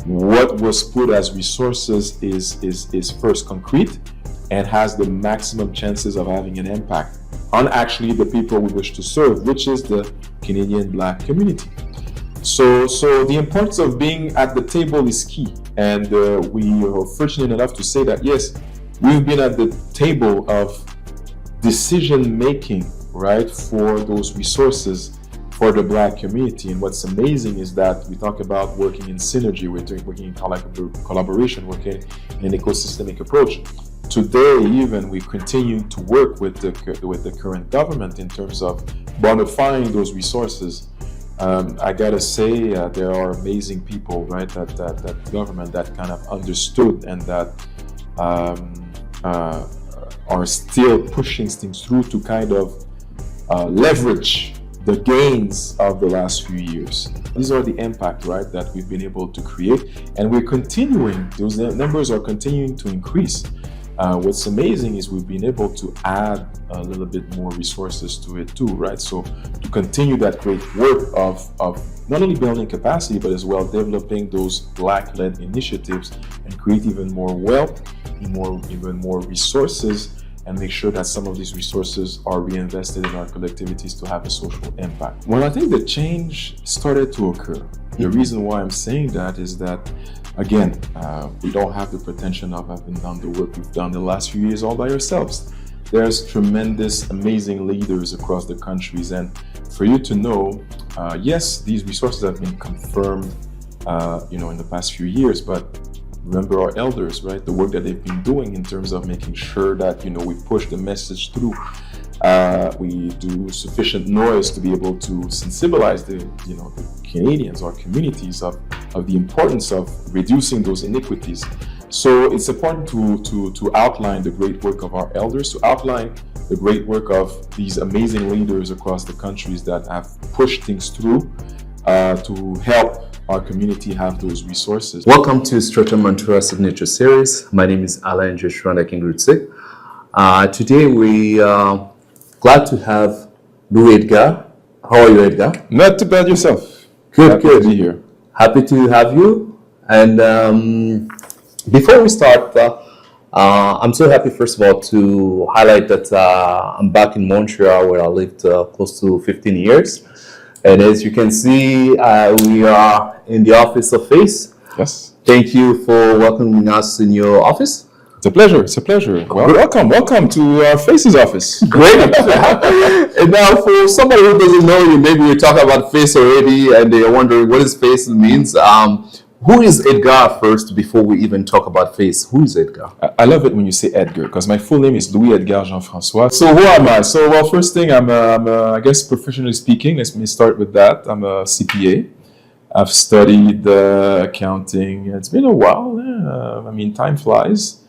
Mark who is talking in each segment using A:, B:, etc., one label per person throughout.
A: what was put as resources is first concrete and has the maximum chances of having an impact on actually the people we wish to serve, which is the Canadian Black community. So the importance of being at the table is key, and we are fortunate enough to say that yes, we've been at the table of decision making, right, for those resources for the Black community. And what's amazing is that we talk about working in synergy, working in collaboration, working in an ecosystemic approach. Today, even we continue to work with the current government in terms of bonifying those resources. I gotta say, there are amazing people, right? That government that kind of understood and that are still pushing things through to kind of leverage the gains of the last few years. These are the impact, right, that we've been able to create, and we're continuing. Those numbers are continuing to increase. What's amazing is we've been able to add a little bit more resources to it too, right? So to continue that great work of not only building capacity, but as well developing those Black-led initiatives and create even more wealth, even more resources, and make sure that some of these resources are reinvested in our collectivities to have a social impact. Well, I think the change started to occur. The reason why I'm saying that is that, again, we don't have the pretension of having done the work we've done the last few years all by ourselves. There's tremendous, amazing leaders across the countries, and for you to know, yes, these resources have been confirmed, in the past few years, but remember our elders, right? The work that they've been doing in terms of making sure that, we push the message through. We do sufficient noise to be able to sensibilize the Canadians, our communities, of the importance of reducing those iniquities. So it's important to outline the great work of our elders, to outline the great work of these amazing leaders across the countries that have pushed things through to help our community have those resources.
B: Welcome to Stratamentora Signature Series. My name is Alain Joshua Kingrutse. Today we are glad to have Louis Edgar. How are you, Edgar?
A: Not too bad yourself.
B: Good.
A: To be here.
B: Happy to have you. And before we start, I'm so happy, first of all, to highlight that I'm back in Montreal, where I lived close to 15 years. And as you can see, we are in the office of FACE.
A: Yes.
B: Thank you for welcoming us in your office.
A: It's a pleasure. Welcome to FACE's office.
B: Great. And now, for somebody who doesn't know you, maybe we talk about FACE already, and they're wondering what is FACE means. Who is Edgar first, before we even talk about FACE? Who is Edgar?
A: I love it when you say Edgar, because my full name is Louis Edgar Jean-François. So who am I? So, well, first thing, I'm I guess professionally speaking, let me start with that. I'm a CPA. I've studied accounting. It's been a while. Time flies.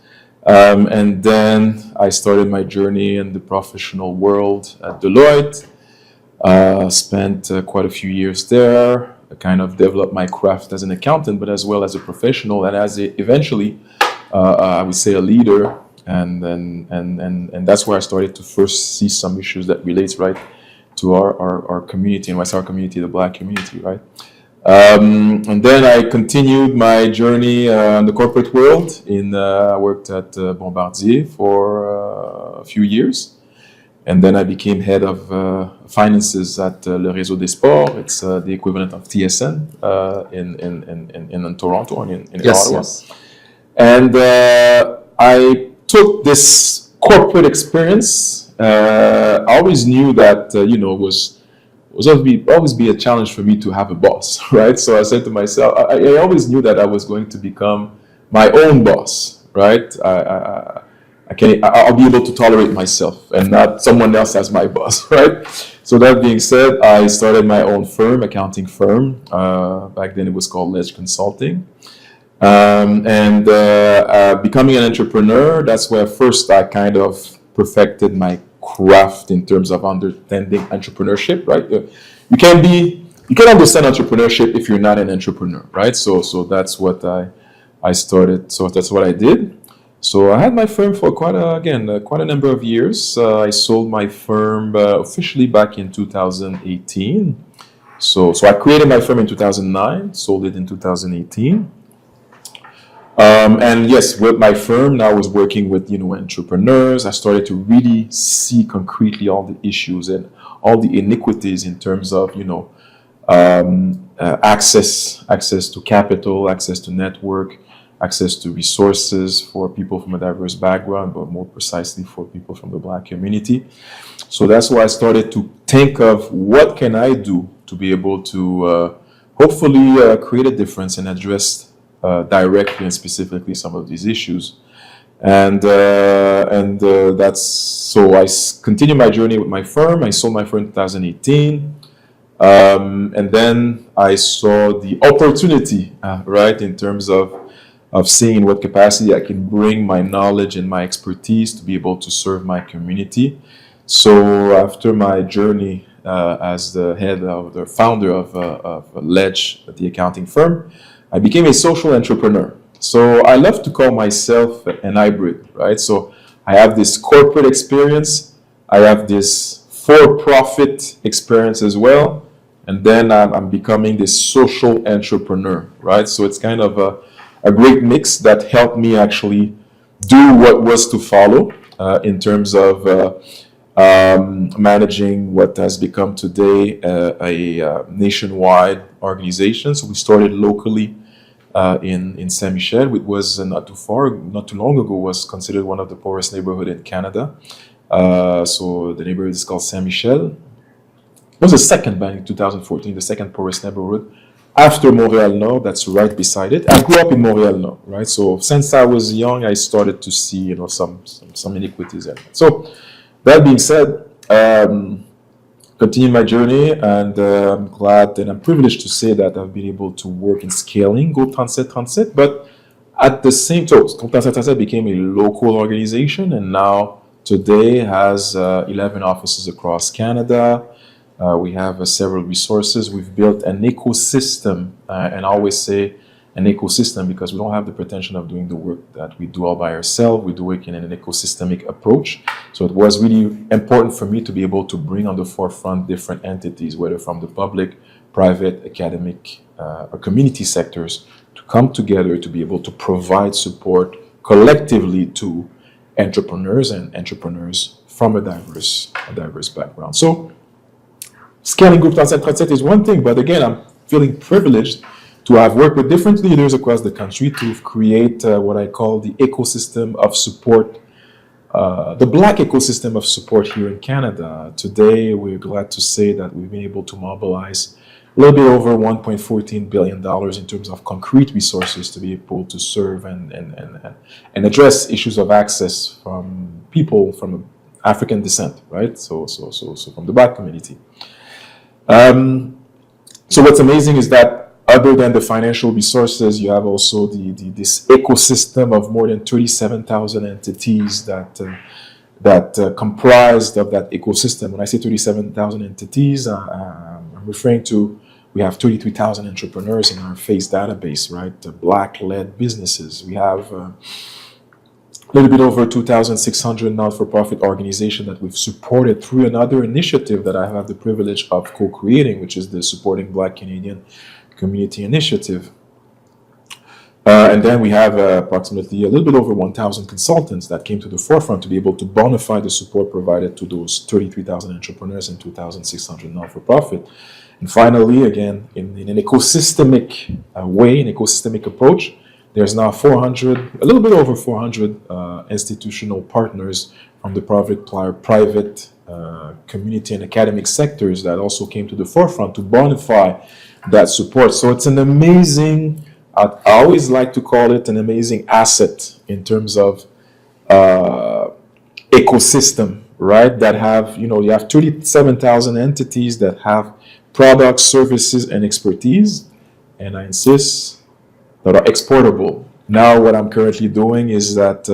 A: And then I started my journey in the professional world at Deloitte. Spent quite a few years there. I kind of developed my craft as an accountant, but as well as a professional, and eventually, I would say, a leader. And that's where I started to first see some issues that relates right to our community, and what's our community, the Black community, right? And then I continued my journey in the corporate world. I worked at Bombardier for a few years. And then I became head of finances at Le Réseau des Sports. It's the equivalent of TSN in Toronto and in Ottawa. Yes. And I took this corporate experience. I always knew that was always be a challenge for me to have a boss, right? So I said to myself, I always knew that I was going to become my own boss, right? I'll be able to tolerate myself and not someone else as my boss, right? So that being said, I started my own firm, accounting firm. Back then it was called Ledge Consulting. And becoming an entrepreneur, that's where first I kind of perfected my craft in terms of understanding entrepreneurship, right? You can understand entrepreneurship if you're not an entrepreneur, right? So that's what I started. So that's what I did. So I had my firm for quite a number of years. I sold my firm officially back in 2018. So I created my firm in 2009, sold it in 2018. And yes, with my firm now, I was working with entrepreneurs. I started to really see concretely all the issues and all the iniquities in terms of access to capital, access to network, access to resources for people from a diverse background, but more precisely for people from the Black community. So that's why I started to think of what can I do to be able to hopefully create a difference and address directly and specifically some of these issues. And that's so I continued my journey with my firm. I sold my firm in 2018. And then I saw the opportunity, right, in terms of seeing in what capacity I can bring my knowledge and my expertise to be able to serve my community. So after my journey as the head of the founder of Ledge, the accounting firm, I became a social entrepreneur. So I love to call myself an hybrid, right? So I have this corporate experience, I have this for-profit experience as well, and then I'm becoming this social entrepreneur, right? So it's kind of a great mix that helped me actually do what was to follow in terms of managing what has become today a nationwide organization. So we started locally in Saint Michel, which was not too long ago, was considered one of the poorest neighborhood in Canada. So the neighborhood is called Saint Michel. It was the second back in 2014, the second poorest neighborhood after Montreal Nord. That's right beside it. I grew up in Montreal Nord, right? So since I was young, I started to see some iniquities there. So that being said, continue my journey, and I'm glad and I'm privileged to say that I've been able to work in scaling Groupe 3737, but at the same time, Groupe 3737 became a local organization and now today has 11 offices across Canada. We have several resources. We've built an ecosystem, and I always say an ecosystem because we don't have the pretension of doing the work that we do all by ourselves. We do it in an ecosystemic approach. So it was really important for me to be able to bring on the forefront different entities, whether from the public, private, academic, or community sectors, to come together to be able to provide support collectively to entrepreneurs and entrepreneurs from a diverse background. So scaling Groupe 3737 is one thing, but again, I'm feeling privileged to have worked with different leaders across the country to create what I call the ecosystem of support, the Black ecosystem of support here in Canada. Today, we're glad to say that we've been able to mobilize a little bit over $1.14 billion in terms of concrete resources to be able to serve and address issues of access from people from African descent, right? So from the Black community. So what's amazing is that other than the financial resources, you have also this ecosystem of more than 37,000 entities that comprised of that ecosystem. When I say 37,000 entities, I'm referring to we have 33,000 entrepreneurs in our FACE database, right? Black-led businesses. We have a little bit over 2,600 not-for-profit organizations that we've supported through another initiative that I have the privilege of co-creating, which is the Supporting Black Canadian Community Initiative. And then we have approximately a little bit over 1,000 consultants that came to the forefront to be able to bonify the support provided to those 33,000 entrepreneurs and 2,600 not-for-profit. And finally, again, in an ecosystemic way, an ecosystemic approach, there's now a little bit over 400 institutional partners from the private, community and academic sectors that also came to the forefront to bonify that support. So it's an amazing, I always like to call it an amazing asset in terms of ecosystem, right? That have, you have 37,000 entities that have products, services, and expertise, and I insist, that are exportable. Now what I'm currently doing is that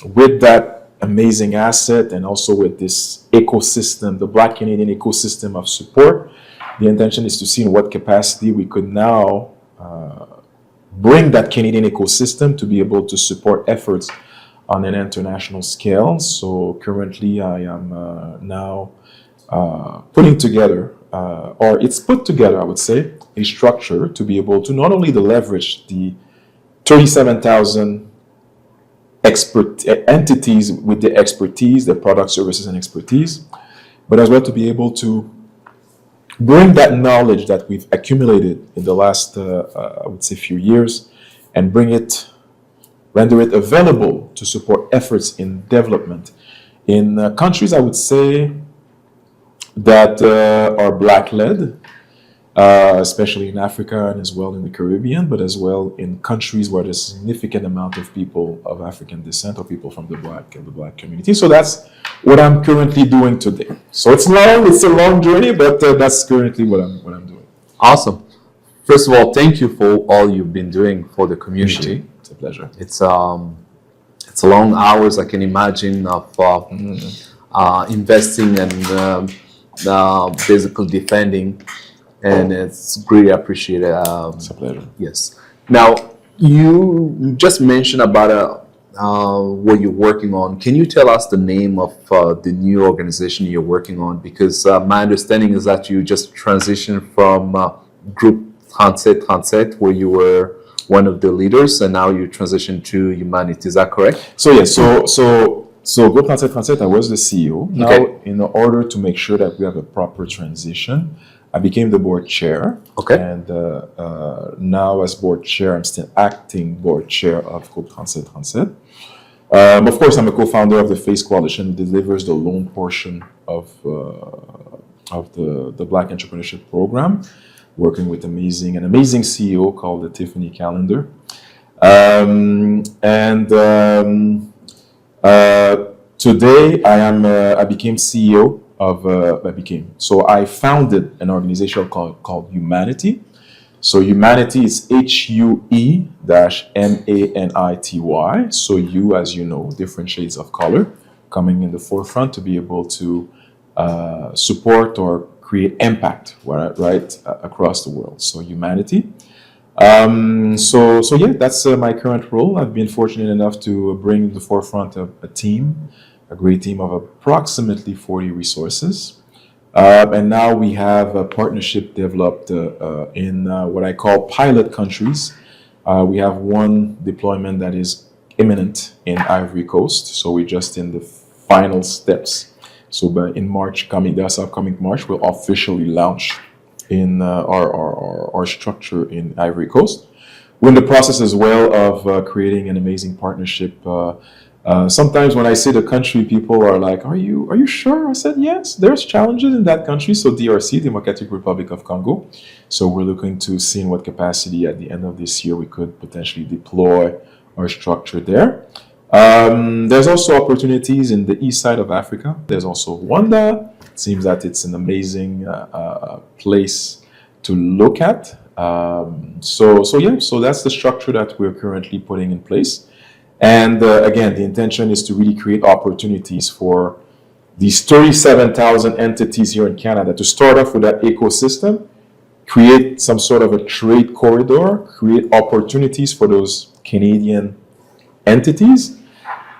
A: with that amazing asset and also with this ecosystem, the Black Canadian ecosystem of support, the intention is to see in what capacity we could now bring that Canadian ecosystem to be able to support efforts on an international scale. So currently I am now putting together, or it's put together, I would say, a structure to be able to not only to leverage the 37,000 entities with the expertise, the product, services, and expertise, but as well to be able to bring that knowledge that we've accumulated in the last, I would say, few years, and render it available to support efforts in development in countries, I would say, that are Black-led, especially in Africa and as well in the Caribbean, but as well in countries where there's a significant amount of people of African descent or people from the Black community. So that's what I'm currently doing today. So it's a long journey, but that's currently what I'm doing.
B: Awesome. First of all, thank you for all you've been doing for the community.
A: It's a pleasure.
B: It's long hours, I can imagine, of investing and basically defending, and it's greatly appreciated.
A: It's a pleasure.
B: Yes. Now, you just mentioned about what you're working on. Can you tell us the name of the new organization you're working on? Because my understanding is that you just transitioned from Group Transit, where you were one of the leaders, and now you transitioned to Humanity. Is that correct?
A: So yes, so Group Transit, I was the CEO. Now,
B: Okay.
A: in order to make sure that we have a proper transition, I became the board chair.
B: Okay.
A: And now, as board chair, I'm still acting board chair of Group Transit. Of course, I'm a co-founder of the FACE Coalition, who delivers the loan portion of the Black Entrepreneurship Program, working with an amazing CEO called Tiffany Callender. Today I became CEO of so I founded an organization called Humanity. So Humanity is HUE-MANITY. So you, as you know, different shades of color coming in the forefront to be able to support or create impact right across the world. So Humanity. So yeah, that's my current role. I've been fortunate enough to bring to the forefront a great team of approximately 40 resources. And now we have a partnership developed in what I call pilot countries. We have one deployment that is imminent in Ivory Coast. So we're just in the final steps. So in March, this upcoming March, we'll officially launch in our structure in Ivory Coast. We're in the process as well of creating an amazing partnership. Sometimes when I say the country, people are like, "Are you sure?" I said, "Yes, there's challenges in that country." So DRC, Democratic Republic of Congo. So we're looking to see in what capacity at the end of this year we could potentially deploy our structure there. There's also opportunities in the east side of Africa. There's also Rwanda. It seems that it's an amazing place to look at. So that's the structure that we're currently putting in place. And again, the intention is to really create opportunities for these 37,000 entities here in Canada to start off with that ecosystem, create some sort of a trade corridor, create opportunities for those Canadian entities,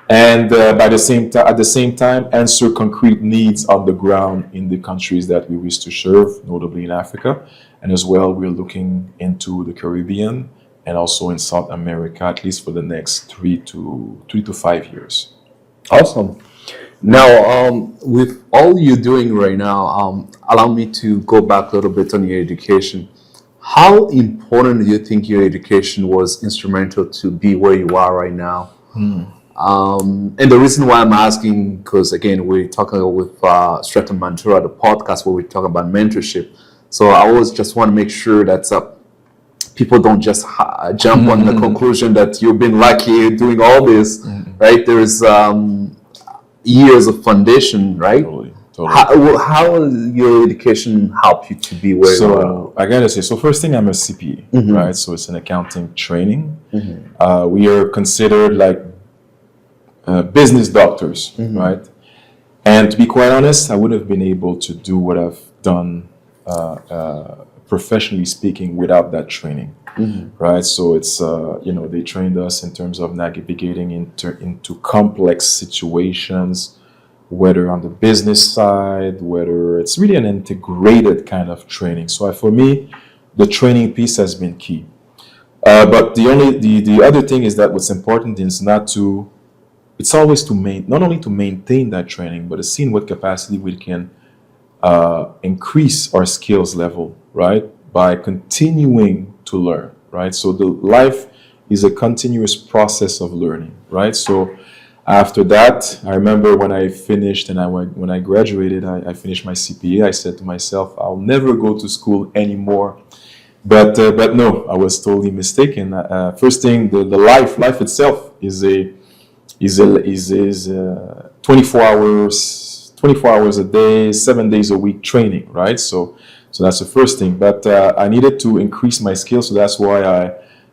A: and at the same time, answer concrete needs on the ground in the countries that we wish to serve, notably in Africa. And as well, we're looking into the Caribbean and also in South America, at least for the next 3 to 5 years.
B: Awesome. Now, with all you're doing right now, allow me to go back a little bit on your education. How important do you think your education was instrumental to be where you are right now? And the reason why I'm asking, because again, we're talking with Stratamentora, the podcast where we talk about mentorship. So I always just want to make sure that people don't just jump on the conclusion that you've been lucky doing all this, right? There is years of foundation, right?
A: Totally.
B: How your education help you to be where you are?
A: So I gotta say, first thing, I'm a CPA, right? So it's an accounting training. We are considered like business doctors, right? And to be quite honest, I would have been able to do what I've done professionally speaking without that training, right? So it's they trained us in terms of navigating into complex situations, whether on the business side, whether it's really an integrated kind of training. So for me, the training piece has been key. But the other thing is that what's important is not to it's always to not only to maintain that training, but to see in what capacity we can increase our skills level, right? By continuing to learn, right? So the life is a continuous process of learning, right? So after that, I remember when I finished and when I graduated, I finished my CPA. I said to myself, I'll never go to school anymore. But no, I was totally mistaken. First thing, the life itself is 24 hours a day, 7 days a week training, right? So that's the first thing. But I needed to increase my skills, so that's why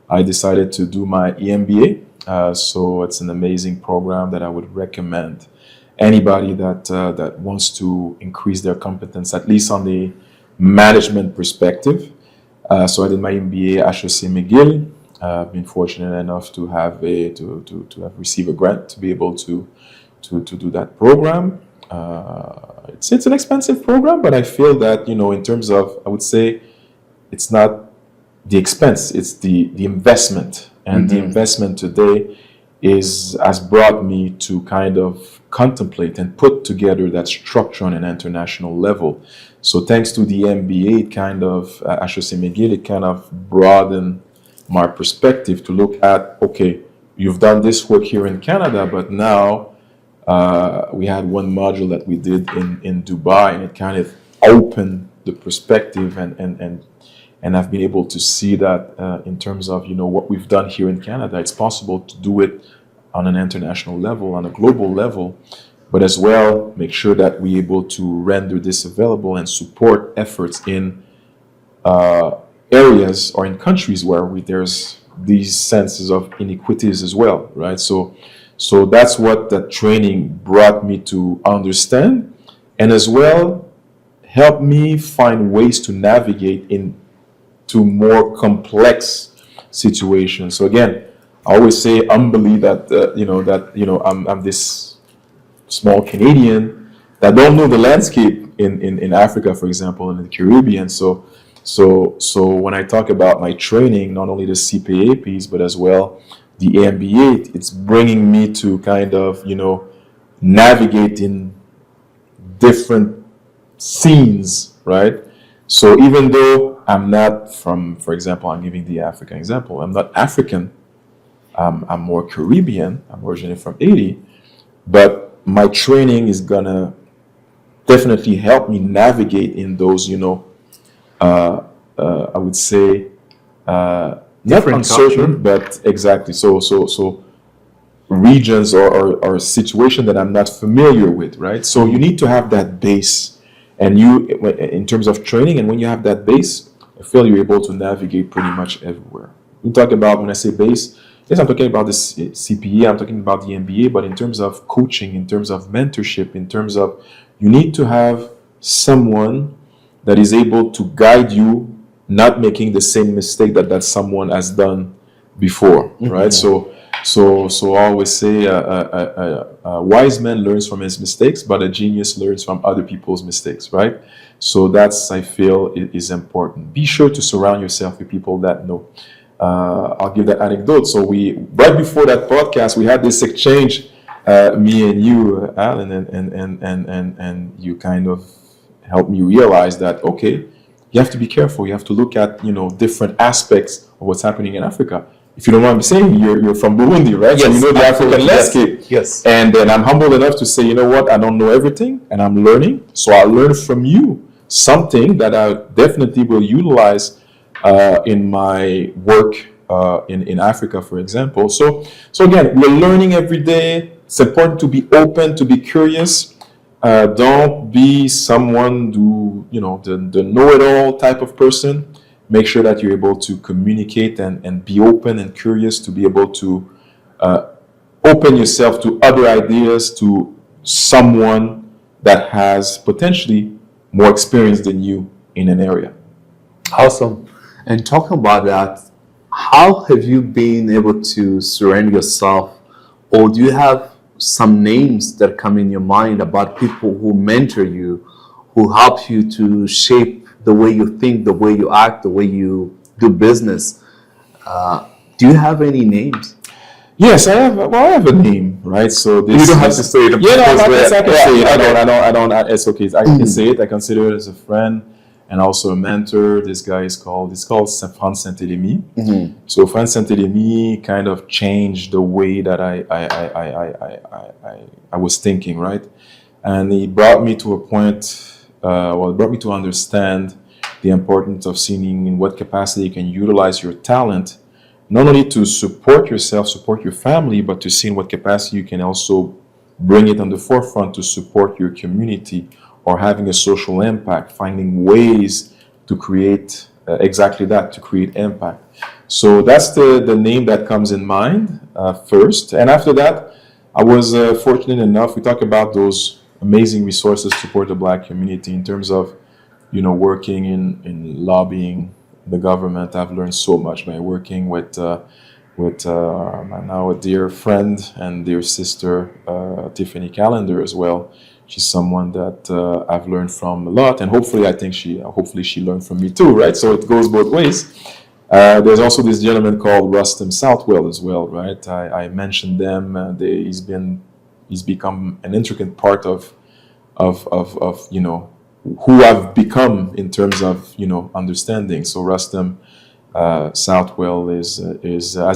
A: I decided to do my EMBA. So it's an amazing program that I would recommend anybody that wants to increase their competence, at least on the management perspective. So I did my MBA at HEC McGill. I've been fortunate enough to have have received a grant to be able to do that program. It's an expensive program, but I feel that in terms of, I would say, it's not the expense, it's the investment, and the investment today has brought me to kind of contemplate and put together that structure on an international level. So thanks to the MBA, it kind of HEC McGill, it kind of broadened my perspective to look at, okay, you've done this work here in Canada, but now we had one module that we did in Dubai, and it kind of opened the perspective, and I've been able to see that in terms of what we've done here in Canada, it's possible to do it on an international level, on a global level, but as well make sure that we're able to render this available and support efforts in areas or in countries where there's these senses of inequities as well, right? So that's what that training brought me to understand, and as well helped me find ways to navigate into more complex situations. So again, I always say humbly that I'm this small Canadian that don't know the landscape in Africa, for example, and in the Caribbean. So when I talk about my training, not only the CPA piece, but as well the MBA, it's bringing me to kind of navigate in different scenes, right? So even though I'm not from, for example, I'm giving the African example, I'm not African, I'm more Caribbean, I'm originally from Haiti, but my training is gonna definitely help me navigate in those, I would say, not
B: Different
A: uncertain, but exactly. So regions or situation that I'm not familiar with, right? So you need to have that base, and in terms of training, and when you have that base, I feel you're able to navigate pretty much everywhere. We talk about, when I say base, yes, I'm talking about the CPA, I'm talking about the MBA, but in terms of coaching, in terms of mentorship, in terms of, you need to have someone that is able to guide you, not making the same mistake that someone has done before, right? So I always say a wise man learns from his mistakes, but a genius learns from other people's mistakes, right? So that's, I feel, is important. Be sure to surround yourself with people that know. I'll give that anecdote. So right before that podcast, we had this exchange, me and you, Alan, and you kind of helped me realize that, okay, you have to be careful. You have to look at, different aspects of what's happening in Africa. If you don't mind me saying, you're from Burundi, right?
B: Yes,
A: so you know the African landscape.
B: Yes.
A: And then I'm humble enough to say, you know what, I don't know everything, and I'm learning. So I'll learn from you something that I definitely will utilize in my work in Africa, for example. So again, we're learning every day. It's important to be open, to be curious. Don't be someone the know-it-all type of person. Make sure that you're able to communicate and be open and curious, to be able to open yourself to other ideas, to someone that has potentially more experience than you in an area.
B: Awesome. And talking about that, how have you been able to surround yourself, or do you have some names that come in your mind about people who mentor you, who help you to shape the way you think, the way you act, the way you do business? Do you have any names?
A: Yes, I have. Well, I have a name, right? So this.
B: You don't have to say it.
A: Yeah, no, I can say it.
B: Okay.
A: I don't. It's okay. I can say it. I consider it as a friend and also a mentor. This guy is called. It's called Franz Saint-Elemy. So Franz Saint-Elemy kind of changed the way that I was thinking, right? And he brought me to a point. Well, it brought me to understand the importance of seeing in what capacity you can utilize your talent, not only to support yourself, support your family, but to see in what capacity you can also bring it on the forefront to support your community or having a social impact, finding ways to create exactly that, to create impact. So that's the name that comes in mind first. And after that, I was fortunate enough, we talk about those amazing resources to support the Black community in terms of, working in lobbying the government. I've learned so much by working with now a dear friend and dear sister, Tiffany Callender as well. She's someone that I've learned from a lot, and hopefully she learned from me too, right? So it goes both ways. There's also this gentleman called Rustem Southwell as well, right? I mentioned them. He's become an intricate part of who I've become in terms of understanding. So Rustem Southwell has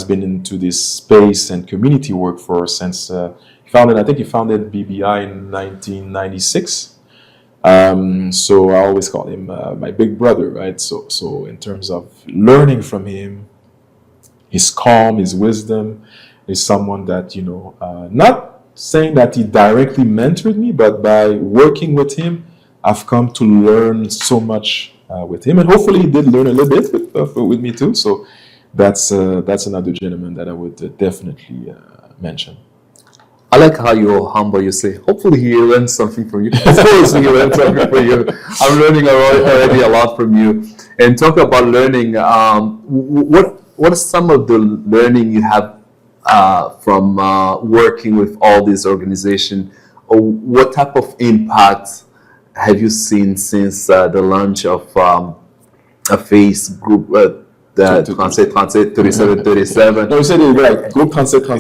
A: been into this space and community work since he founded BBI in 1996. So I always call him my big brother, right? So in terms of learning from him, his calm, his wisdom, is someone that not saying that he directly mentored me, but by working with him, I've come to learn so much with him, and hopefully he did learn a little bit with me too. So that's another gentleman that I would definitely mention.
B: I like how you're humble. You say, hopefully he learned something from you. Of course he learned something from you. I'm learning already a lot from you. And talk about learning. What is some of the learning you have from working with all these organizations? Or what type of impact have you seen since the launch of a face group? The 3737.
A: No, you said it right. Group concept.
B: Yeah, I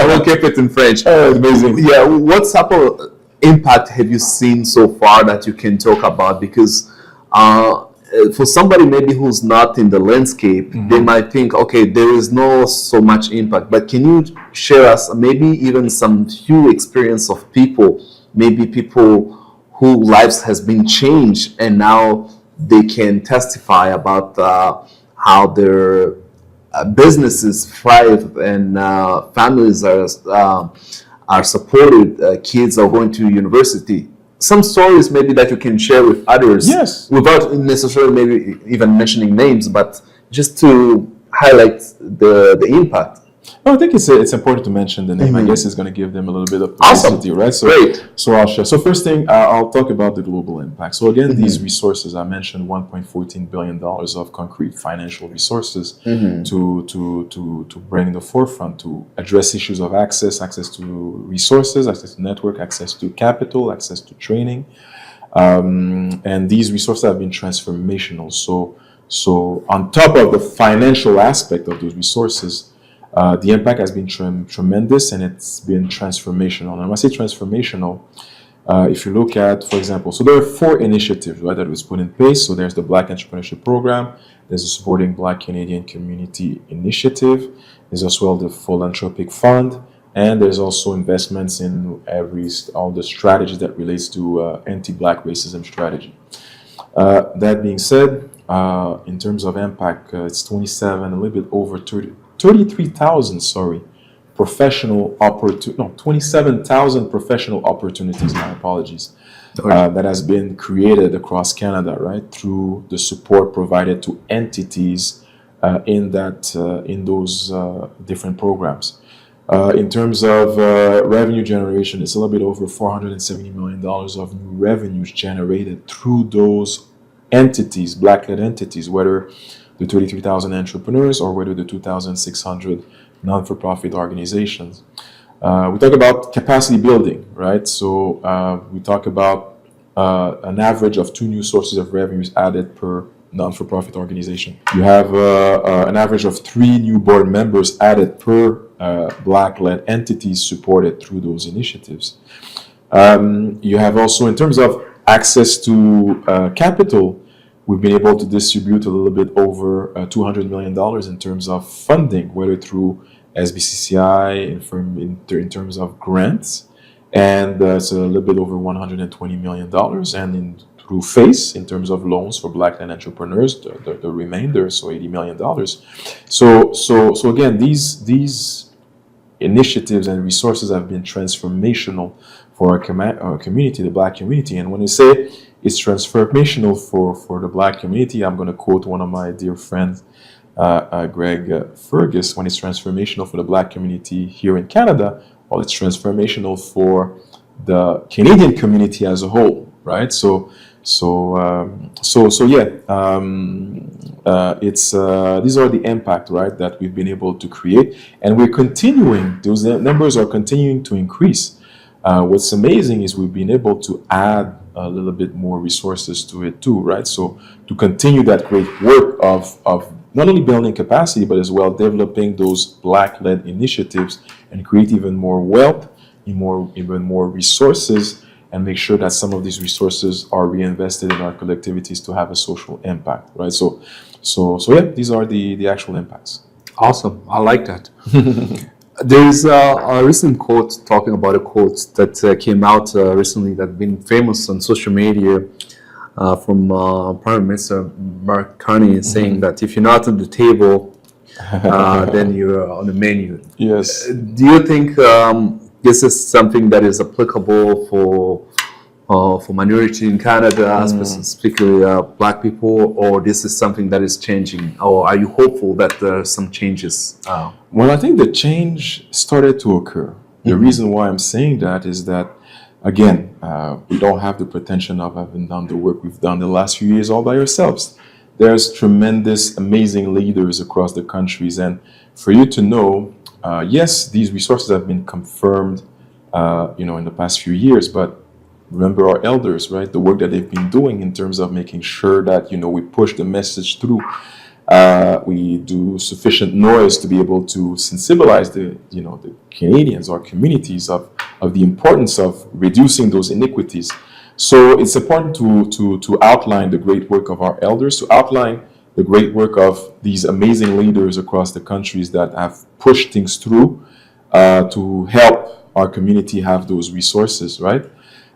B: will keep it in French.
A: Amazing.
B: Yeah, what type of impact have you seen so far that you can talk about? Because for somebody maybe who's not in the landscape, they might think, okay, there is no so much impact. But can you share us maybe even some few experience of people, maybe people whose lives has been changed and now they can testify about how their businesses thrive and families are supported, kids are going to university. Some stories maybe that you can share with others,
A: yes,
B: without necessarily maybe even mentioning names, but just to highlight the impact.
A: I think it's important to mention the name. I guess it's going to give them a little bit of publicity, right? So,
B: great.
A: So I'll share. So first thing, I'll talk about the global impact. So again, these resources, I mentioned $1.14 billion of concrete financial resources to bring in the forefront to address issues of access to resources, access to network, access to capital, access to training. And these resources have been transformational. So on top of the financial aspect of those resources, the impact has been tremendous, and it's been transformational. And when I say transformational, if you look at, for example, so there are 4 initiatives, right, that was put in place. So there's the Black Entrepreneurship Program, there's the Supporting Black Canadian Community Initiative, there's as well the Philanthropic Fund, and there's also investments in all the strategies that relates to anti-Black racism strategy. That being said, in terms of impact, it's 23,000 professional 27,000 professional opportunities, my apologies, that has been created across Canada, right, through the support provided to entities in those different programs. In terms of revenue generation, it's a little bit over $470 million of new revenues generated through those entities, Black-led entities, whether the 33,000 entrepreneurs or whether the 2,600 non-for-profit organizations. We talk about capacity building, right? So we talk about an average of 2 new sources of revenues added per non-for-profit organization. You have an average of 3 new board members added per Black-led entities supported through those initiatives. You have also, in terms of access to capital, we've been able to distribute a little bit over $200 million in terms of funding, whether through SBCCI, in terms of grants, and it's a little bit over $120 million, and through FACE, in terms of loans for Black-led entrepreneurs, the remainder, so $80 million. So again, these initiatives and resources have been transformational for our community, the Black community. And when you say it's transformational for the Black community, I'm going to quote one of my dear friends, Greg Fergus. When it's transformational for the Black community here in Canada, well, it's transformational for the Canadian community as a whole, right? These are the impact, right, that we've been able to create, and we're continuing. Those numbers are continuing to increase. What's amazing is we've been able to add a little bit more resources to it too, right? So to continue that great work of not only building capacity, but as well developing those Black-led initiatives and create even more wealth, even more resources, and make sure that some of these resources are reinvested in our collectivities to have a social impact, right? So yeah, these are the actual impacts.
B: Awesome. I like that. There's a recent quote talking about a quote that came out recently that's been famous on social media from Prime Minister Mark Carney saying that if you're not on the table, then you're on the menu.
A: Yes.
B: Do you think this is something that is applicable for minority in Canada, specifically Black people, or this is something that is changing, or are you hopeful that there are some changes?
A: Well, I think the change started to occur. The reason why I'm saying that is that, again, we don't have the pretension of having done the work we've done the last few years all by ourselves. There's tremendous, amazing leaders across the countries, and for you to know, yes, these resources have been confirmed, in the past few years, but remember our elders, right? The work that they've been doing in terms of making sure that, we push the message through. We do sufficient noise to be able to sensibilize the Canadians, our communities, of the importance of reducing those iniquities. So it's important to outline the great work of our elders, to outline the great work of these amazing leaders across the countries that have pushed things through to help our community have those resources, right?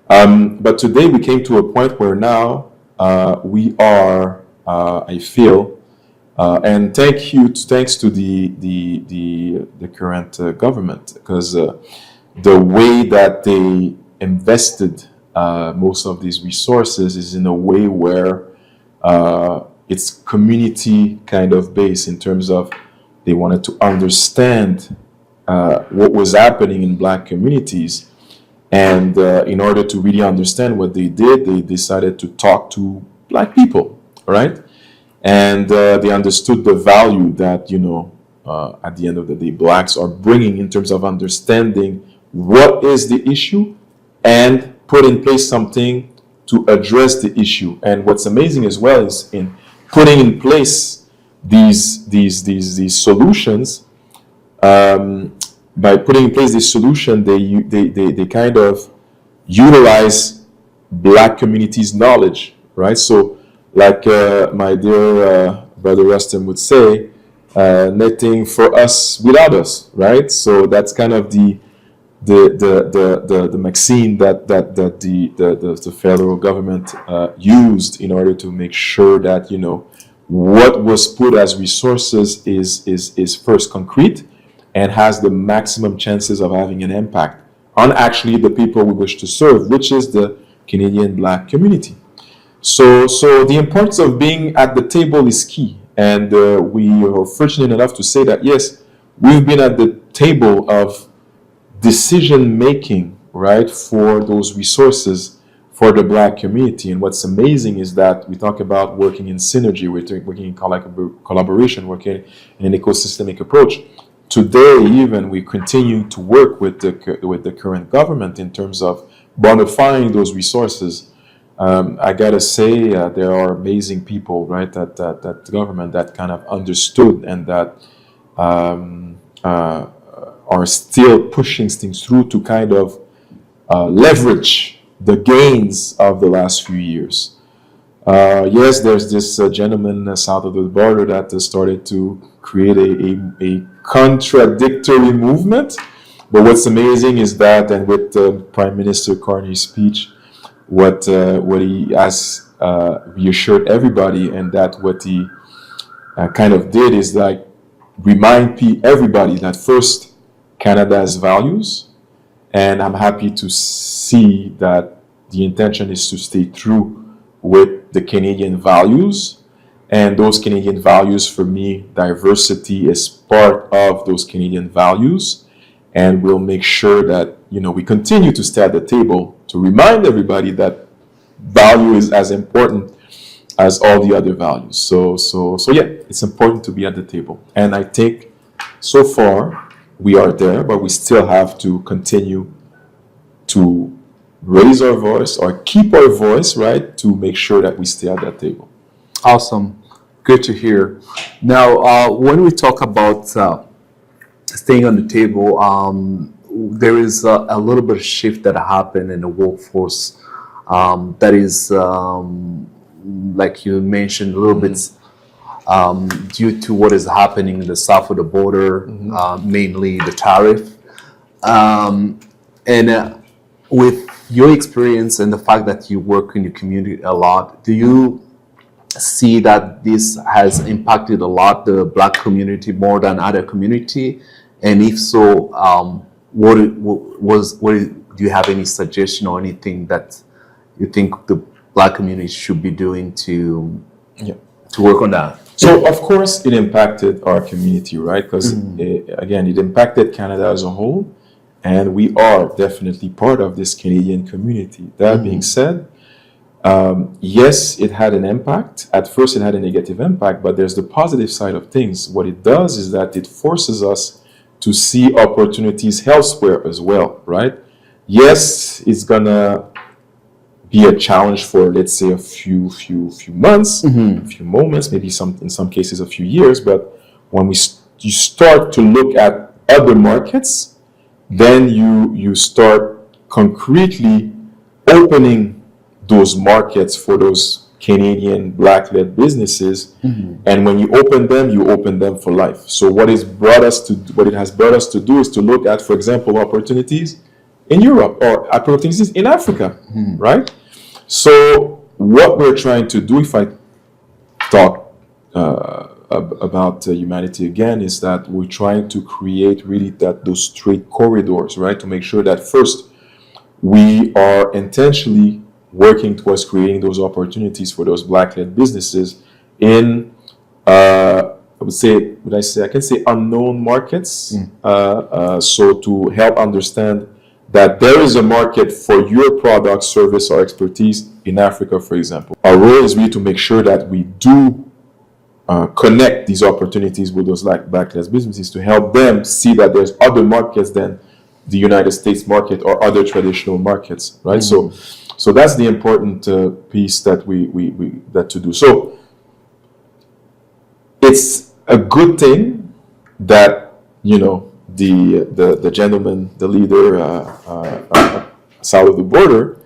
A: But today we came to a point where now we are, I feel, and thanks to the current government, because the way that they invested most of these resources is in a way where it's community kind of based, in terms of they wanted to understand what was happening in Black communities. And in order to really understand what they did, they decided to talk to Black people, right? And they understood the value that, at the end of the day, Blacks are bringing in terms of understanding what is the issue and put in place something to address the issue. And what's amazing as well is in putting in place these solutions, by putting in place this solution, they kind of utilize Black communities' knowledge, right? So, like my dear brother Rustin would say, nothing for us without us, right? So that's kind of the maxim that the federal government used in order to make sure that what was put as resources is first concrete and has the maximum chances of having an impact on actually the people we wish to serve, which is the Canadian Black community. So the importance of being at the table is key, and we are fortunate enough to say that yes, we've been at the table of decision making, right, for those resources for the Black community. And what's amazing is that we talk about working in synergy, we're working in collaboration, working in an ecosystemic approach. Today, even, we continue to work with the current government in terms of bonifying those resources I gotta say, there are amazing people, right? That government that kind of understood and that are still pushing things through to kind of leverage the gains of the last few years. Yes, there's this gentleman south of the border that started to create a contradictory movement. But what's amazing is that, and with Prime Minister Carney's speech, what he has reassured everybody, and that what he kind of did is like remind everybody that first Canada has values, and I'm happy to see that the intention is to stay true with the Canadian values. And those Canadian values, for me, diversity is part of those Canadian values. And we'll make sure that, we continue to stay at the table to remind everybody that value is as important as all the other values. So yeah, it's important to be at the table. And I think so far we are there, but we still have to continue to raise our voice or keep our voice, right, to make sure that we stay at that table.
B: Awesome. Good to hear. Now, when we talk about staying on the table, there is a little bit of shift that happened in the workforce that is, like you mentioned, a little bit due to what is happening in the south of the border, mainly the tariff. With your experience and the fact that you work in the community a lot, do you see that this has impacted a lot the Black community more than other community? And if so, do you have any suggestion or anything that you think the Black community should be doing to work on that?
A: So, of course, it impacted our community, right? Because, again, it impacted Canada as a whole, and we are definitely part of this Canadian community. That being said, yes, it had an impact. At first, it had a negative impact, but there's the positive side of things. What it does is that it forces us to see opportunities elsewhere as well, right? Yes, it's gonna be a challenge for, let's say, a few months, a few moments, maybe in some cases a few years. But when you start to look at other markets, then you start concretely opening those markets for those Canadian Black-led businesses, and when you open them for life. So what it has brought us to do is to look at, for example, opportunities in Europe or opportunities in Africa, right? So what we're trying to do, if I talk about humanity again, is that we're trying to create really those trade corridors, right? To make sure that first we are intentionally working towards creating those opportunities for those Black-led businesses in, I can say unknown markets. So to help understand that there is a market for your product, service, or expertise in Africa, for example. Our role is really to make sure that we do connect these opportunities with those Black-led businesses to help them see that there's other markets than the United States market or other traditional markets, right? So that's the important piece that we to do. So it's a good thing that the gentleman, the leader south of the border,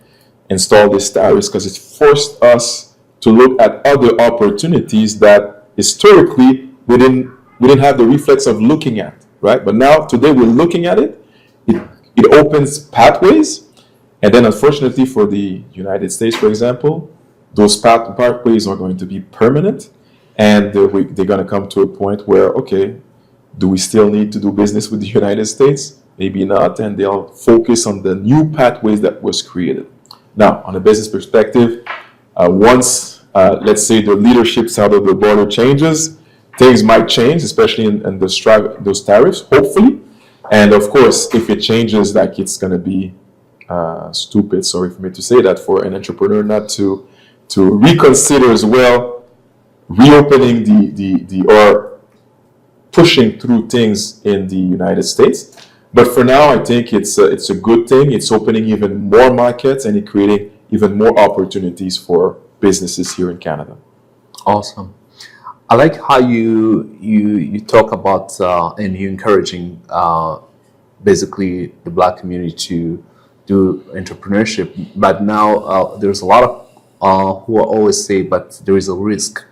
A: installed this tariffs, because it forced us to look at other opportunities that historically we didn't have the reflex of looking at, right? But now today we're looking at it. It opens pathways. And then, unfortunately, for the United States, for example, those pathways are going to be permanent, and they're going to come to a point where, okay, do we still need to do business with the United States? Maybe not, and they'll focus on the new pathways that was created. Now, on a business perspective, once, let's say, the leadership south of the border changes, things might change, especially in those tariffs, hopefully. And of course, if it changes, like, it's going to be stupid, sorry for me to say that, for an entrepreneur not to reconsider as well reopening or pushing through things in the United States. But for now, I think it's a good thing. It's opening even more markets, and it's creating even more opportunities for businesses here in Canada.
B: Awesome. I like how you talk about and you encouraging basically the Black community to do entrepreneurship. But now there's a lot of who always say, but there is a risk.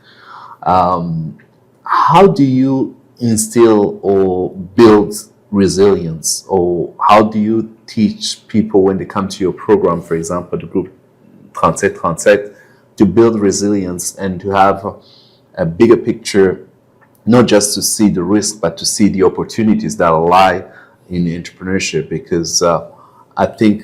B: How do you instill or build resilience, or how do you teach people when they come to your program, for example, the group concept, to build resilience and to have a bigger picture, not just to see the risk, but to see the opportunities that lie in entrepreneurship? Because I think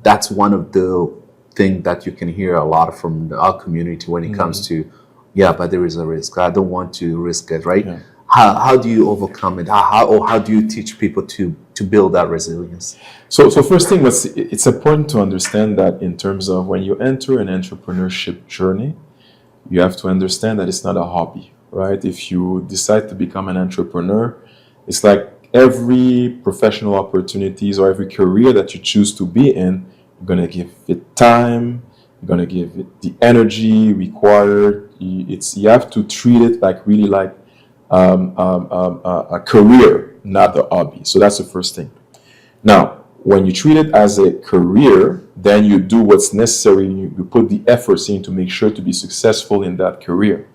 B: that's one of the things that you can hear a lot from our community when it comes to, yeah, but there is a risk. I don't want to risk it, right?
A: Yeah.
B: How do you overcome it? How do you teach people to build that resilience?
A: So first thing, it's important to understand that in terms of when you enter an entrepreneurship journey, you have to understand that it's not a hobby, right? If you decide to become an entrepreneur, it's like every professional opportunities or every career that you choose to be in, you're going to give it time, you're going to give it the energy required. You have to treat it like really like a career, not a hobby. So that's the first thing. Now, when you treat it as a career, then you do what's necessary. You put the efforts in to make sure to be successful in that career.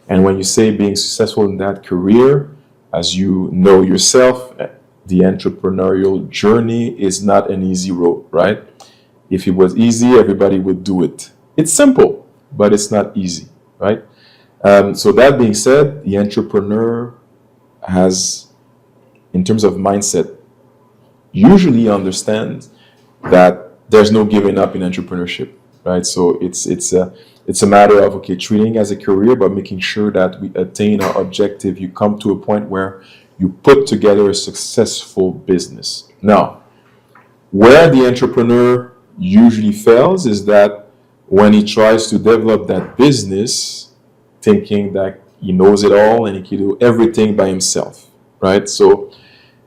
A: And when you say being successful in that career, as you know yourself, the entrepreneurial journey is not an easy road, right? If it was easy, everybody would do it. It's simple, but it's not easy, right? So that being said, the entrepreneur has, in terms of mindset, usually understands that there's no giving up in entrepreneurship, right? So it's a matter of, okay, treating as a career, but making sure that we attain our objective. You come to a point where you put together a successful business. Now, where the entrepreneur usually fails is that when he tries to develop that business, thinking that he knows it all and he can do everything by himself, right? So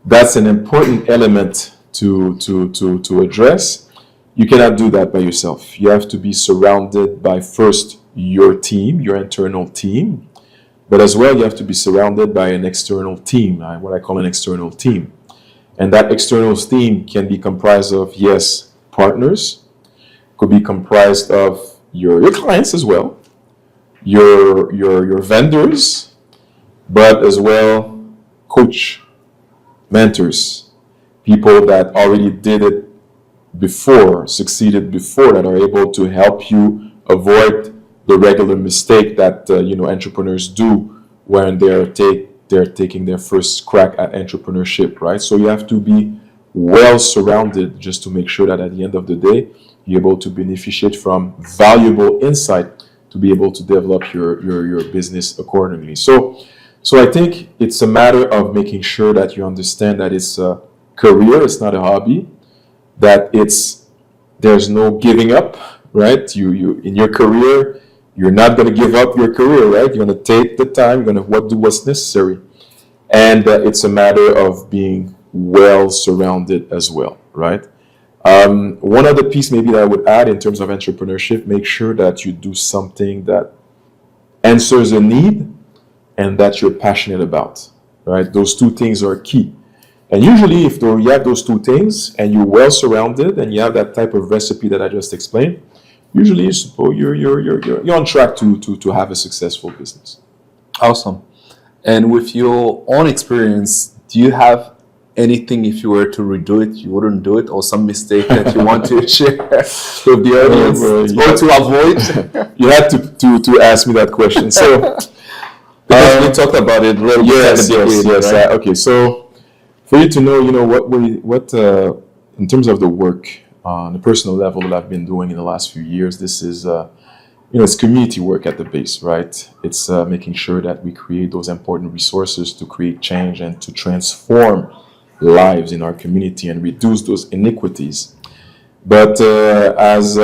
A: that's an important element to address. You cannot do that by yourself. You have to be surrounded by first your team, your internal team, but as well you have to be surrounded by an external team, what I call an external team. And that external team can be comprised of, yes, partners, could be comprised of your clients as well, your vendors, but as well coach, mentors, people that already did it before, succeeded before, that are able to help you avoid the regular mistake that entrepreneurs do when they're taking their first crack at entrepreneurship, right? So you have to be well surrounded just to make sure that at the end of the day, you're able to beneficiate from valuable insight to be able to develop your business accordingly. So I think it's a matter of making sure that you understand that it's a career, it's not a hobby, that there's no giving up, right? You in your career, you're not going to give up your career, right? You're going to take the time, you're going to do what's necessary. And it's a matter of being well surrounded as well, right? One other piece maybe that I would add in terms of entrepreneurship, make sure that you do something that answers a need and that you're passionate about, right? Those two things are key. And usually if you have those two things and you're well surrounded and you have that type of recipe that I just explained, usually you're on track to have a successful business.
B: Awesome. And with your own experience, do you have anything, if you were to redo it, you wouldn't do it, or some mistake that you want to share with the audience or to avoid?
A: You had to ask me that question. So
B: because we talked about it a little bit at the beginning,
A: yes.
B: right?
A: Okay, so for you to know, what in terms of the work on the personal level that I've been doing in the last few years, this is it's community work at the base, right? It's making sure that we create those important resources to create change and to transform lives in our community and reduce those inequities. But as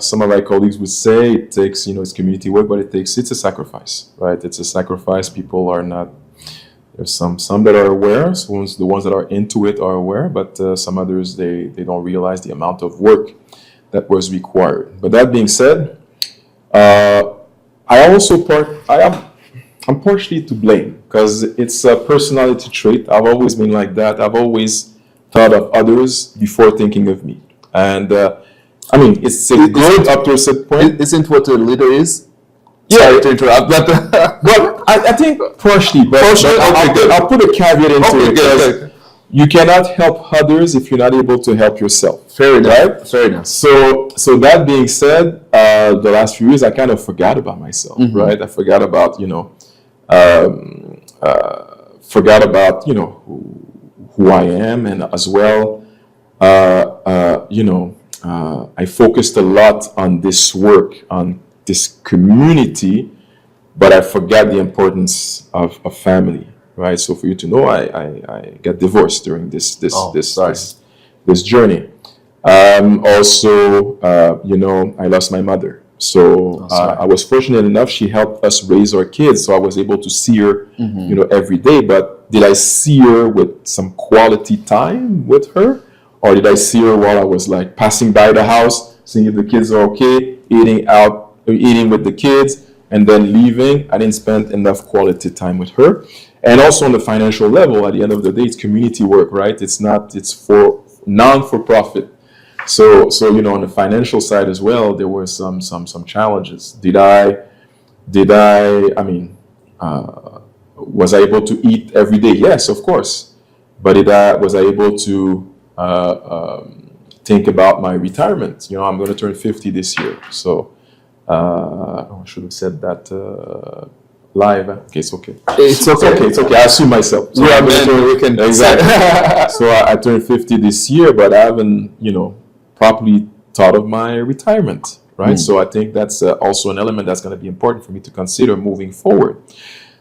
A: some of my colleagues would say, it takes, it's community work, but it's a sacrifice, right? It's a sacrifice. People are not, there's some that are aware, so the ones that are into it are aware, but some others, they don't realize the amount of work that was required. But that being said, uh, I'm partially to blame because it's a personality trait. I've always been like that. I've always thought of others before thinking of me. And I mean, it's good up to a certain point.
B: Isn't what a leader is?
A: Yeah.
B: Sorry to interrupt, but
A: Well, I think partially, but,
B: Partially, okay, good.
A: I'll put a caveat into
B: Okay,
A: it
B: good,
A: because
B: good.
A: you cannot help others if you're not able to help yourself.
B: Fair enough.
A: Right?
B: Fair enough.
A: So that being said, the last few years I kind of forgot about myself, right? I forgot about forgot about who I am, and as well, I focused a lot on this work, on this community, but I forgot the importance of family, right? So for you to know, I got divorced during this
B: sorry.
A: this journey. Also, I lost my mother. So
B: sorry.
A: I was fortunate enough; she helped us raise our kids, so I was able to see her, every day. But did I see her with some quality time with her, or did I see her while I was like passing by the house, seeing if the kids are okay, eating with the kids, and then leaving? I didn't spend enough quality time with her. And also on the financial level, at the end of the day, it's community work, right? It's for non-for-profit. So on the financial side as well, there were some challenges. Was I able to eat every day? Yes, of course. But was I able to think about my retirement? I'm going to turn 50 this year. So I should have said that live. Okay, it's okay.
B: It's okay.
A: It's okay. I assume myself. So
B: We are
A: I'm gonna
B: men.
A: turn-
B: We can
A: Exactly. So I turned 50 this year, but I haven't, properly thought of my retirement, right? So I think that's also an element that's going to be important for me to consider moving forward.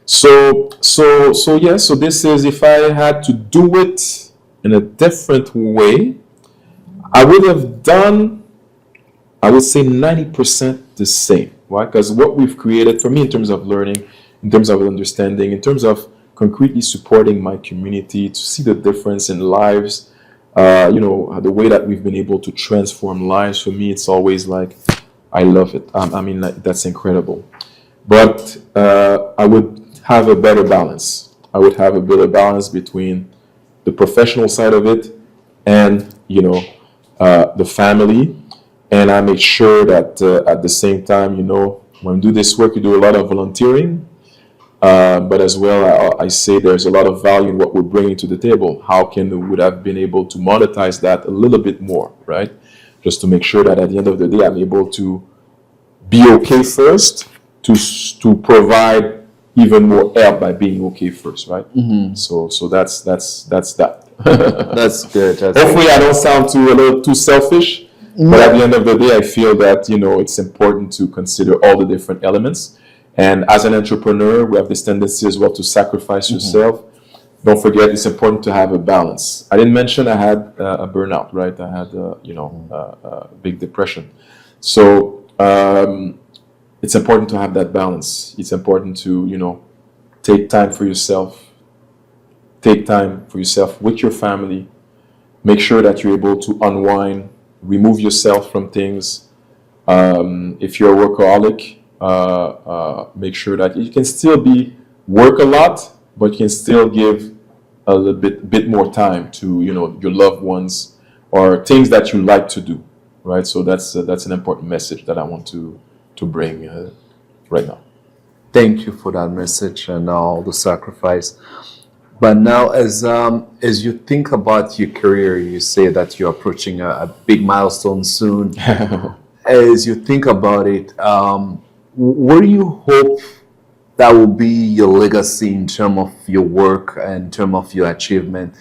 A: So this is, if I had to do it in a different way, I would have done, I would say 90% the same, right? Because what we've created for me in terms of learning, in terms of understanding, in terms of concretely supporting my community, to see the difference in lives, the way that we've been able to transform lives, for me, it's always like, I love it. Like, that's incredible. But I would have a better balance. I would have a better balance between the professional side of it and, the family. And I make sure that at the same time, when we do this work, we do a lot of volunteering. But as well, I say there's a lot of value in what we're bringing to the table. How would have been able to monetize that a little bit more, right? Just to make sure that at the end of the day, I'm able to be okay first, to provide even more help by being okay first, right? So that's that.
B: That's good.
A: Hopefully, I don't sound a little too selfish. But at the end of the day, I feel that it's important to consider all the different elements. And as an entrepreneur, we have this tendency as well to sacrifice yourself. Don't forget, it's important to have a balance. I didn't mention I had a burnout, right? I had, a big depression. So it's important to have that balance. It's important to, take time for yourself. Take time for yourself with your family. Make sure that you're able to unwind, remove yourself from things. If you're a workaholic, make sure that you can still work a lot, but you can still give a little bit more time to your loved ones or things that you like to do, right? So that's an important message that I want to bring right now.
B: Thank you for that message and all the sacrifice. But now, as you think about your career, you say that you're approaching a big milestone soon. As you think about it, what do you hope that will be your legacy in terms of your work and in terms of your achievement?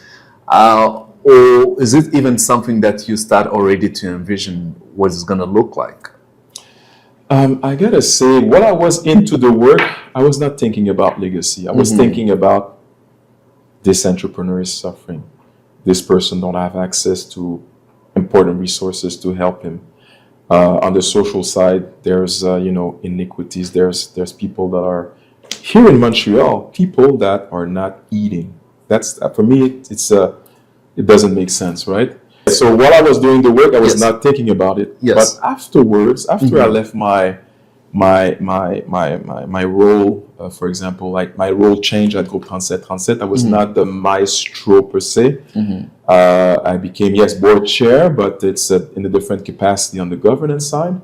B: Or is it even something that you start already to envision what it's going to look like?
A: I gotta say, when I was into the work, I was not thinking about legacy. I was thinking about this entrepreneur is suffering. This person don't have access to important resources to help him. On the social side, there's iniquities. There's people that are here in Montreal, people that are not eating. That's for me. It doesn't make sense, right? So while I was doing the work, I was
B: Yes.
A: not thinking about it.
B: Yes.
A: But afterwards, after I left my role, for example, like my role changed at Groupe 37. I was not the maestro per se. I became, yes, board chair, but it's in a different capacity on the governance side.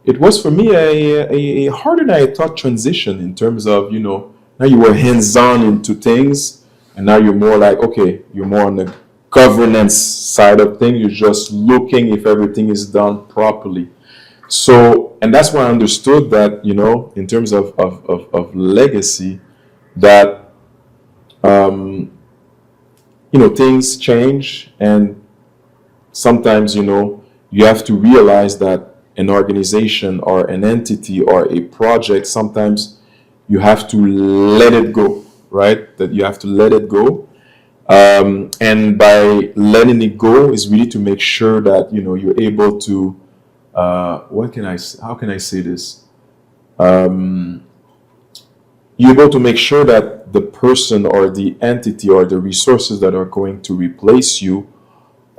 A: It was for me a harder than I thought transition in terms of, now you were hands-on into things, and now you're more like, okay, you're more on the governance side of things. You're just looking if everything is done properly. So, and that's why I understood that, in terms of legacy, that, things change, and sometimes, you have to realize that an organization or an entity or a project, sometimes you have to let it go, right? That you have to let it go. And by letting it go is really to make sure that, you're able to, how can I say this? You're able to make sure that the person or the entity or the resources that are going to replace you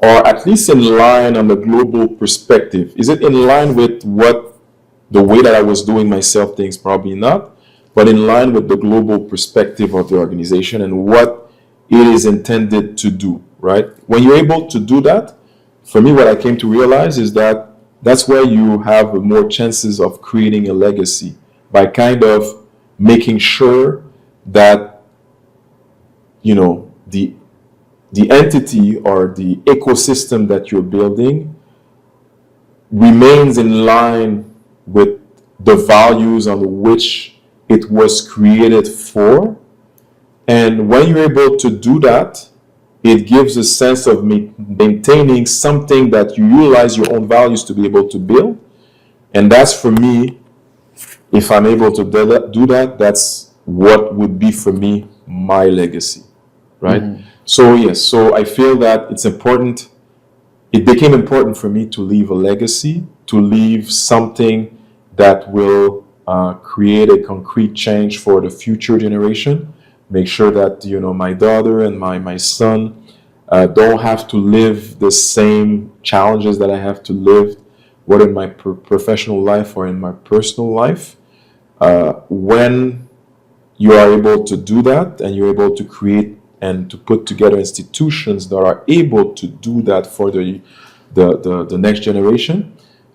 A: are at least in line on the global perspective. Is it in line with the way that I was doing myself things? Probably not, but in line with the global perspective of the organization and what it is intended to do, right? When you're able to do that, for me, what I came to realize is that that's where you have more chances of creating a legacy, by kind of making sure that, the entity or the ecosystem that you're building remains in line with the values on which it was created for. And when you're able to do that, it gives a sense of maintaining something that you utilize your own values to be able to build. And that's, for me, if I'm able to do that, that's what would be for me my legacy, right? So yes, so I feel that it's important. It became important for me to leave a legacy, to leave something that will create a concrete change for the future generation. Make sure that, my daughter and my son don't have to live the same challenges that I have to live, whether in my professional life or in my personal life. When you are able to do that, and you're able to create and to put together institutions that are able to do that for the next generation,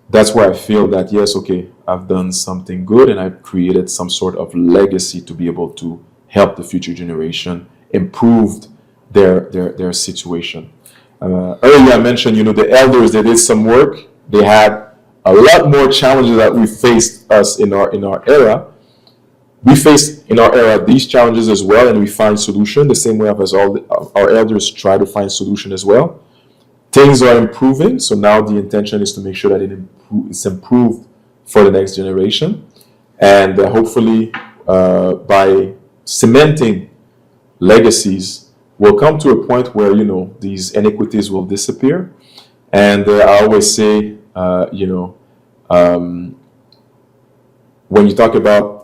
A: that's where I feel that, yes, okay, I've done something good and I've created some sort of legacy to be able to help the future generation improve their situation. Earlier I mentioned, the elders, they did some work. They had a lot more challenges that we faced us in our era. We face in our era these challenges as well, and we find solution the same way as all our elders try to find solution as well. Things are improving, so now the intention is to make sure that it's improved for the next generation, and hopefully by cementing legacies, we'll come to a point where these inequities will disappear. And I always say, when you talk about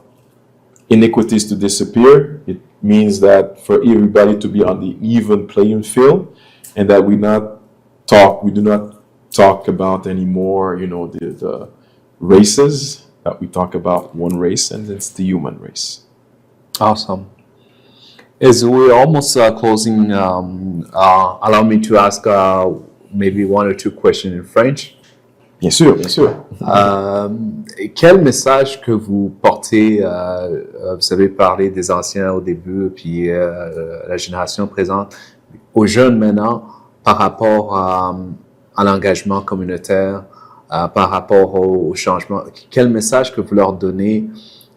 A: inequities to disappear, it means that for everybody to be on the even playing field, and that we do not talk about anymore, the races, that we talk about one race, and it's the human race.
B: Awesome. As we're almost closing, allow me to ask maybe one or two questions in French.
A: Bien sûr, bien sûr.
B: Quel message que vous portez, vous avez parlé des anciens au début, puis la génération présente, aux jeunes maintenant, par rapport à l'engagement communautaire, par rapport au changement? Quel message que vous leur donnez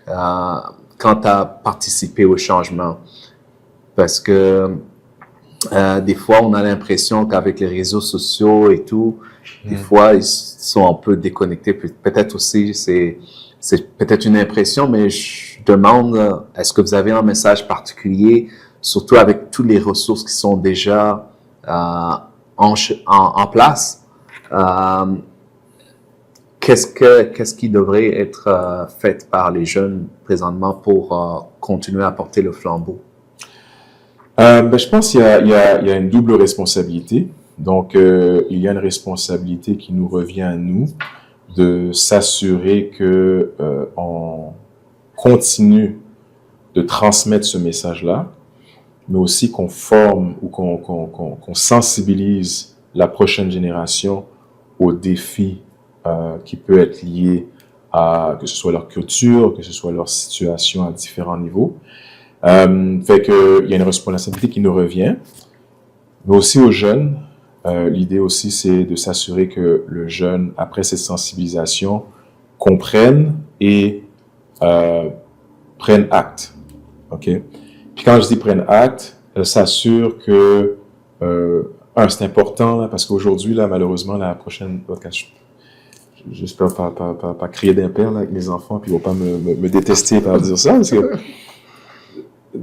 B: quant à participer au changement? Parce que des fois, on a l'impression qu'avec les réseaux sociaux et tout, des fois, ils sont un peu déconnectés. Peut-être aussi, c'est peut-être une impression, mais je demande, est-ce que vous avez un message particulier, surtout avec toutes les ressources qui sont déjà en place? Qu'est-ce qui devrait être fait par les jeunes présentement pour continuer à porter le flambeau?
A: Je pense qu'il y a une double responsabilité. Donc, il y a une responsabilité qui nous revient à nous de s'assurer que on continue de transmettre ce message-là, mais aussi qu'on forme ou qu'on sensibilise la prochaine génération aux défis qui peuvent être liés à que ce soit leur culture, que ce soit leur situation à différents niveaux. Fait que il y a une responsabilité qui nous revient, mais aussi aux jeunes. L'idée aussi, c'est de s'assurer que le jeune, après cette sensibilisation, comprenne et prenne acte. OK? Puis quand je dis prenne acte, s'assure que c'est important là, parce qu'aujourd'hui là, malheureusement, la prochaine podcast, j'espère pas crier d'impair là avec mes enfants, puis ils vont pas me détester par dire ça, parce que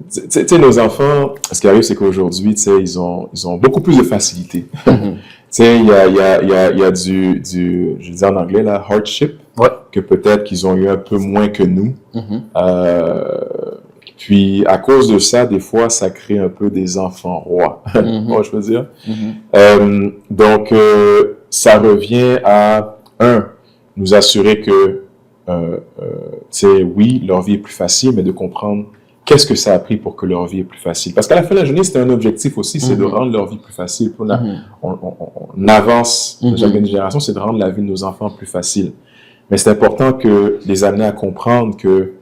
A: tu sais, nos enfants, ce qui arrive, c'est qu'aujourd'hui, tu sais, ils ont beaucoup plus de facilité. Tu sais, il y a du, je dis en anglais, là, hardship, que peut-être qu'ils ont eu un peu moins que nous. Puis, à cause de ça, des fois, ça crée un peu des enfants rois. Bon, je veux dire. Donc, ça revient à, nous assurer que, tu sais, oui, leur vie est plus facile, mais de comprendre qu'est-ce que ça a pris pour que leur vie est plus facile. Parce qu'à la fin de la journée, c'était un objectif aussi, c'est de rendre leur vie plus facile. On avance, chaque génération, c'est de rendre la vie de nos enfants plus facile. Mais c'est important que les amener à comprendre que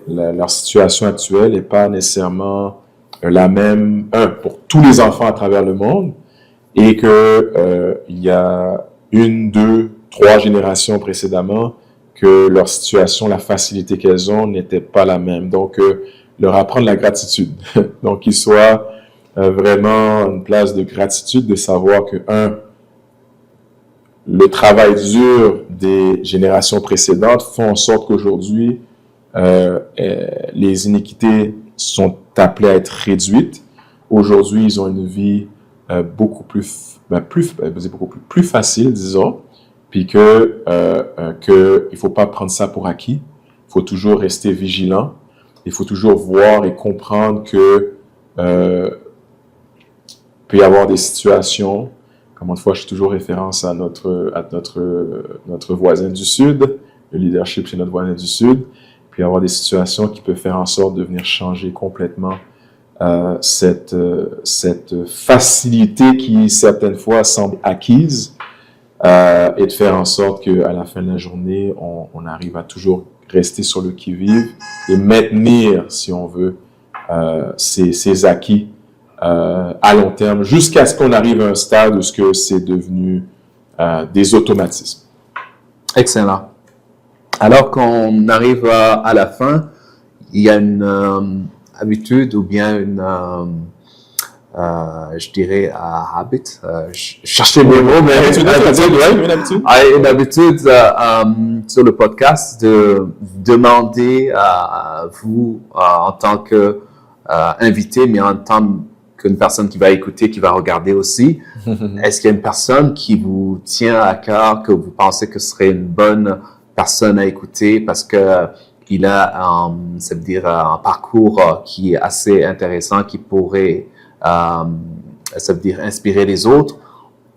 A: leur situation actuelle n'est pas nécessairement la même, pour tous les enfants à travers le monde, et que il y a 1, 2, 3 générations précédemment que leur situation, la facilité qu'elles ont n'était pas la même. Donc, leur apprendre la gratitude. Donc, qu'ils soient vraiment une place de gratitude, de savoir que, le travail dur des générations précédentes font en sorte qu'aujourd'hui, les iniquités sont appelées à être réduites. Aujourd'hui, ils ont une vie beaucoup plus facile, disons, puis que il faut pas prendre ça pour acquis. Il faut toujours rester vigilant. Il faut toujours voir et comprendre que peut y avoir des situations. Comme une fois, je fais toujours référence à notre voisin du Sud, le leadership chez notre voisin du Sud. Puis avoir des situations qui peuvent faire en sorte de venir changer complètement cette facilité qui certaines fois semble acquise, et de faire en sorte qu'à la fin de la journée, on arrive à toujours rester sur le qui-vive et maintenir, si on veut, ces acquis à long terme, jusqu'à ce qu'on arrive à un stade où c'est devenu des automatismes.
B: Excellent. Alors qu'on arrive à la fin, il y a une habitude ou bien une, je dirais, habit. Je cherchais mes mots, mais une habitude sur le podcast de demander à vous en tant que invité, mais en tant qu'une personne qui va écouter, qui va regarder aussi. Est-ce qu'il y a une personne qui vous tient à cœur, que vous pensez que ce serait une bonne personne à écouter parce que il a, ça veut dire, un parcours qui est assez intéressant, qui pourrait, ça veut dire, inspirer les autres,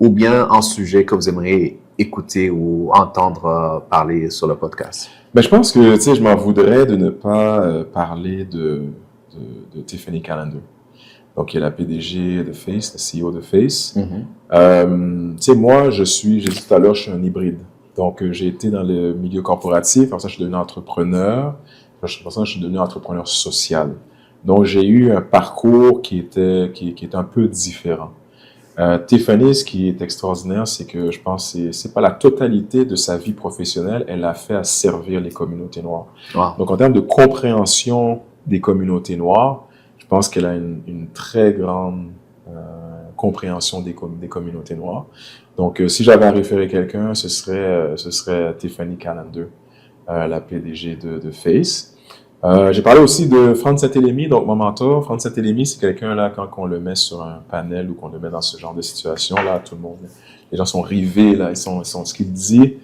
B: ou bien un sujet que vous aimeriez écouter ou entendre parler sur le podcast?
A: Ben, je pense que, tu sais, je m'en voudrais de ne pas parler de Tiffany Callender. Donc, qui est la PDG de Face, la CEO de Face. Tu sais, moi, j'ai dit tout à l'heure, je suis un hybride. Donc, j'ai été dans le milieu corporatif, après ça, je suis devenu entrepreneur. Après ça, je suis devenu entrepreneur social. Donc, j'ai eu un parcours qui est un peu différent. Tiffany, ce qui est extraordinaire, c'est que je pense que c'est pas la totalité de sa vie professionnelle, elle a fait à servir les communautés noires.
B: Wow.
A: Donc, en termes de compréhension des communautés noires, je pense qu'elle a une très grande compréhension des communautés noires. Donc, si j'avais à référer quelqu'un, ce serait Tiffany Callender, la PDG de Face. J'ai parlé aussi de Franz Satelemi, donc mon mentor. Franz Satelemi, c'est quelqu'un là, quand on le met sur un panel ou qu'on le met dans ce genre de situation là, tout le monde, les gens sont rivés là, ce qu'il dit.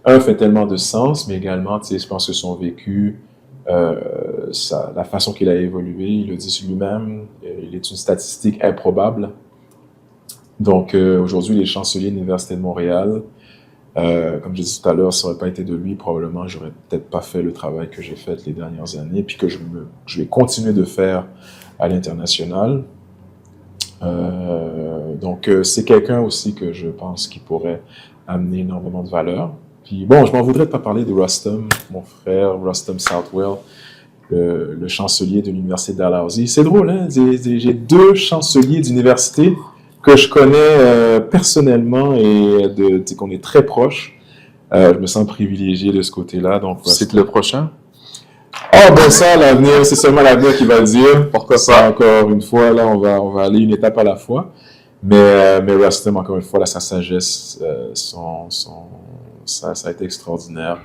A: Fait tellement de sens, mais également, tu sais, je pense que son vécu, la façon qu'il a évolué, il le dit sur lui-même, il est une statistique improbable. Donc aujourd'hui, il est chancelier de l'Université de Montréal. Comme je disais tout à l'heure, ça n'aurait pas été de lui, probablement, j'aurais peut-être pas fait le travail que j'ai fait les dernières années, puis que je vais continuer de faire à l'international. Donc, c'est quelqu'un aussi que je pense qui pourrait amener énormément de valeur. Puis bon, je m'en voudrais de pas parler de Rustum, mon frère, Rustum Southwell, le chancelier de l'université de Dalhousie. C'est drôle, hein? J'ai deux chanceliers d'université que je connais personnellement et qu'on est très proches. Je me sens privilégié de ce côté-là. Donc,
B: C'est le prochain?
A: oh, ben ça, l'avenir, c'est seulement l'avenir qui va le dire.
B: Pourquoi
A: Ça,
B: pas?
A: encore une fois, là, on va aller une étape à la fois. Mais Rustum, encore une fois, là, sa sagesse, ça a été extraordinaire.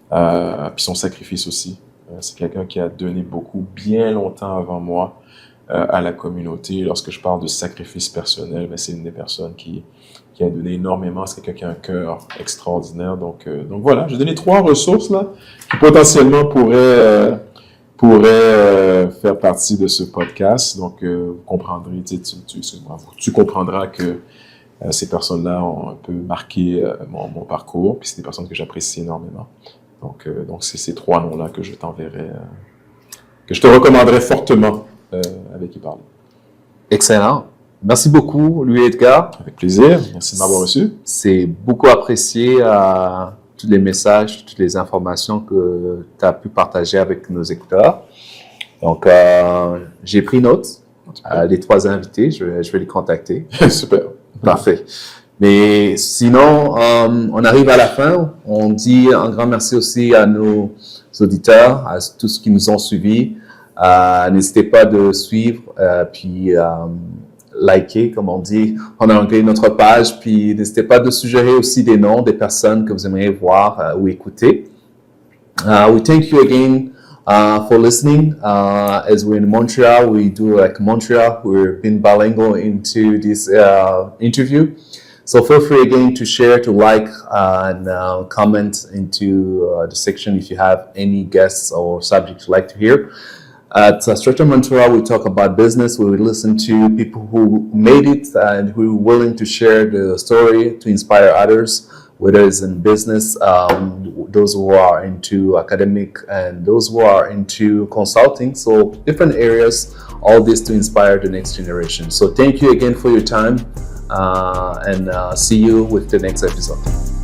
A: Puis son sacrifice aussi. C'est quelqu'un qui a donné beaucoup, bien longtemps avant moi, à la communauté. Lorsque je parle de sacrifice personnel, ben, c'est une des personnes qui a donné énormément. C'est quelqu'un qui a un cœur extraordinaire. Donc voilà, j'ai donné 3 ressources là qui potentiellement pourraient faire partie de ce podcast. Donc vous comprendrez, tu comprendras que ces personnes-là ont un peu marqué mon parcours. Puis c'est des personnes que j'apprécie énormément. Donc c'est ces 3 noms-là que je t'enverrai, que je te recommanderais fortement avec qui parler.
B: Excellent. Merci beaucoup, lui Edgar.
A: Avec plaisir. Merci de m'avoir reçu.
B: C'est beaucoup apprécié tous les messages, toutes les informations que tu as pu partager avec nos écouteurs. Donc, j'ai pris note. Les 3 invités, je vais les contacter.
A: Super.
B: Parfait. Mais sinon, on arrive à la fin. On dit un grand merci aussi à nos auditeurs, à tous ceux qui nous ont suivis. N'hésitez pas de suivre, puis liker, comme on dit en anglais, notre page. Puis n'hésitez pas de suggérer aussi des noms des personnes que vous aimeriez voir ou écouter. We thank you again for listening. As we're in Montreal, we do like Montreal. We've been bilingual into this interview. So feel free again to share, to like, and comment into the section if you have any guests or subjects you'd like to hear. At Stratamentora, we talk about business. We listen to people who made it and who are willing to share the story to inspire others, whether it's in business, those who are into academic, and those who are into consulting. So different areas, all this to inspire the next generation. So thank you again for your time, and see you with the next episode.